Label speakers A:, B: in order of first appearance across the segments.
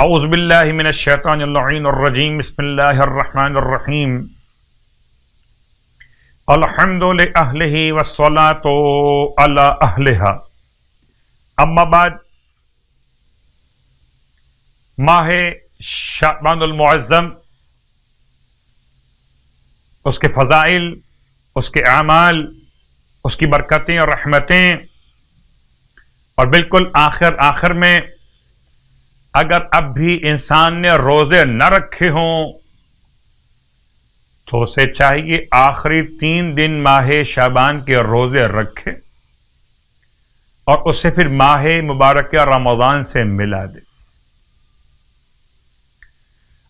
A: اعوذ باللہ من الشیطان اللعین الرجیم بسم اللہ الرحمن الرحیم الحمد لأہلہ والصلاة علی اہلہا اما بعد ماہ شعبان المعظم، اس کے فضائل، اس کے اعمال، اس کی برکتیں اور رحمتیں، اور بالکل آخر میں اگر اب بھی انسان نے روزے نہ رکھے ہوں تو اسے چاہیے آخری 3 دن ماہ شعبان کے روزے رکھے اور اسے پھر ماہ مبارک رمضان سے ملا دے۔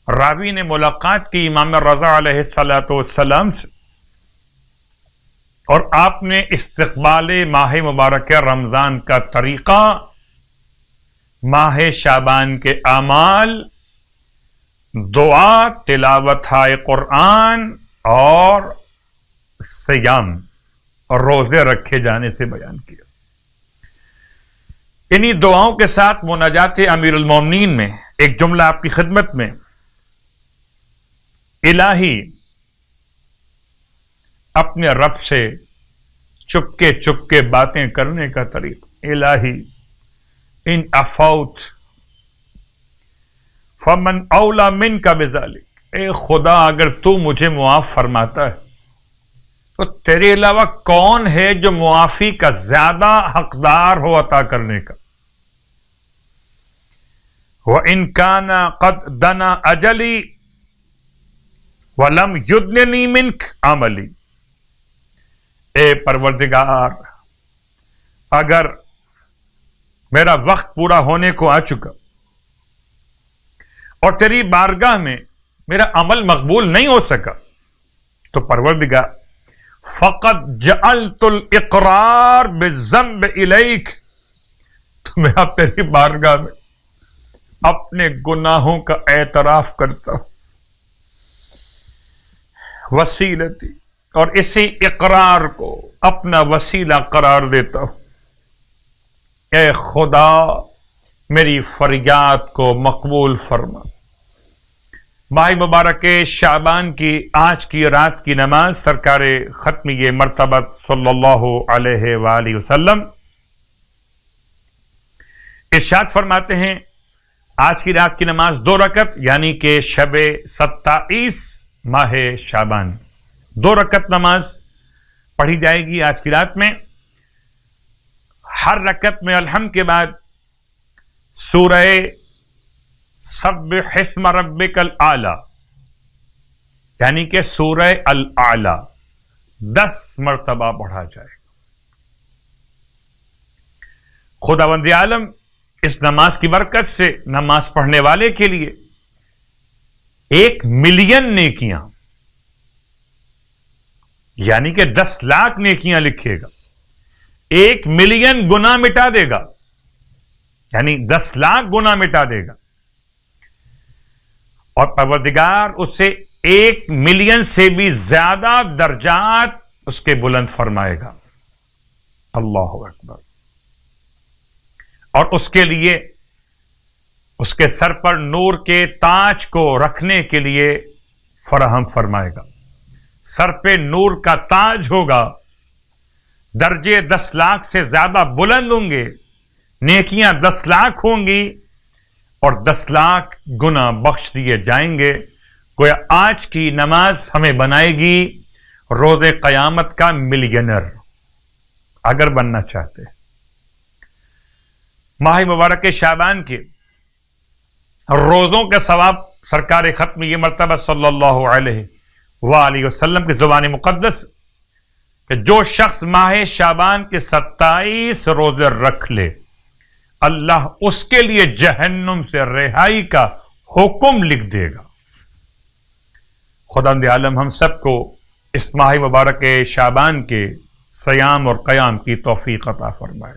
A: راوی نے ملاقات کی امام رضا علیہ السلام سے، اور آپ نے استقبال ماہ مبارک رمضان کا طریقہ، ماہ شعبان کے اعمال، دعا، تلاوت قرآن اور صیام اور روزے رکھے جانے سے بیان کیا۔ انہی دعاؤں کے ساتھ مناجات امیر المومنین میں ایک جملہ آپ کی خدمت میں، الہی اپنے رب سے چپکے باتیں کرنے کا طریقہ، الہی ان افوت فمن اولا منک بذلک، اے خدا اگر تو مجھے معاف فرماتا ہے تو تیرے علاوہ کون ہے جو معافی کا زیادہ حقدار ہو عطا کرنے کا۔ وَإِن كَانَ قَدْ دَنَا أَجَلِي وَلَمْ يُدْنِنِي مِنْكَ عَمَلِي، اے پروردگار اگر میرا وقت پورا ہونے کو آ چکا اور تیری بارگاہ میں میرا عمل مقبول نہیں ہو سکا تو پروردگار فقط جعلت الاقرار بالذنب الیک، تو میں اب تیری بارگاہ میں اپنے گناہوں کا اعتراف کرتا ہوں، وسیلتی، اور اسی اقرار کو اپنا وسیلہ قرار دیتا ہوں۔ اے خدا میری فریاد کو مقبول فرما۔ ماہ مبارک شعبان کی آج کی رات کی نماز سرکار ختمی مرتبہ صلی اللہ علیہ وآلہ وسلم ارشاد فرماتے ہیں، آج کی رات کی نماز 2 رکعت یعنی کہ شب 27 ماہ شعبان 2 رکعت نماز پڑھی جائے گی آج کی رات میں۔ ہر رکعت میں الحمد کے بعد سورہ سبح اسم ربک الاعلی یعنی کہ سورہ الاعلی 10 مرتبہ پڑھا جائے گا۔ خداوند عالم اس نماز کی برکت سے نماز پڑھنے والے کے لیے 1 ملین نیکیاں یعنی کہ 10 لاکھ نیکیاں لکھے گا، 1 ملین گناہ مٹا دے گا یعنی 10 لاکھ گناہ مٹا دے گا، اور پروردگار اسے 1 ملین سے بھی زیادہ درجات اس کے بلند فرمائے گا۔ اللہ اکبر۔ اور اس کے لیے اس کے سر پر نور کے تاج کو رکھنے کے لیے فراہم فرمائے گا۔ سر پہ نور کا تاج ہوگا، درجے 10 لاکھ سے زیادہ بلند ہوں گے، نیکیاں 10 لاکھ ہوں گی، اور 10 لاکھ گناہ بخش دیے جائیں گے۔ گویا آج کی نماز ہمیں بنائے گی روز قیامت کا ملینر، اگر بننا چاہتے ہیں۔ ماہ مبارک شعبان کے روزوں کے ثواب سرکار ختم یہ مرتبہ صلی اللہ علیہ وآلہ وسلم کی زبان مقدس کہ جو شخص ماہ شعبان کے 27 روزے رکھ لے، اللہ اس کے لیے جہنم سے رہائی کا حکم لکھ دے گا۔ خداوند عالم ہم سب کو اس ماہ مبارک شعبان کے صیام اور قیام کی توفیق عطا فرمائے۔